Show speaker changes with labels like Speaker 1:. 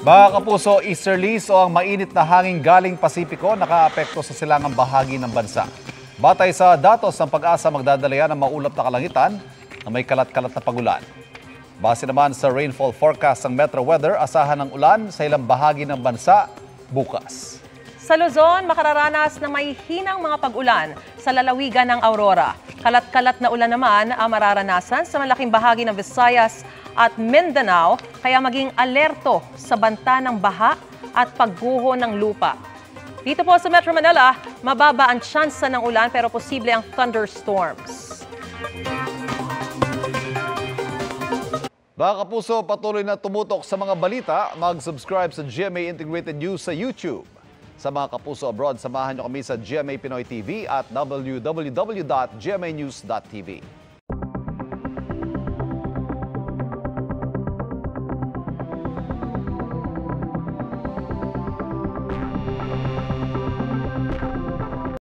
Speaker 1: Mga kapuso, easterlies o ang mainit na hangin galing Pasipiko nakaapekto sa silangang bahagi ng bansa. Batay sa datos ng Pag-asa, magdadala yan ng maulap na kalangitan na may kalat-kalat na pagulan. Base naman sa rainfall forecast ng Metro Weather, asahan ng ulan sa ilang bahagi ng bansa bukas.
Speaker 2: Sa Luzon, makararanas ng may hinang mga pag-ulan sa lalawigan ng Aurora. Kalat-kalat na ulan naman ang mararanasan sa malaking bahagi ng Visayas at Mindanao, kaya maging alerto sa banta ng baha at pagguho ng lupa. Dito po sa Metro Manila, mababa ang tsansa ng ulan pero posible ang thunderstorms.
Speaker 1: Mga kapuso, patuloy na tumutok sa mga balita. Mag-subscribe sa GMA Integrated News sa YouTube. Sa mga kapuso abroad, samahan niyo kami sa GMA Pinoy TV at www.gmanews.tv.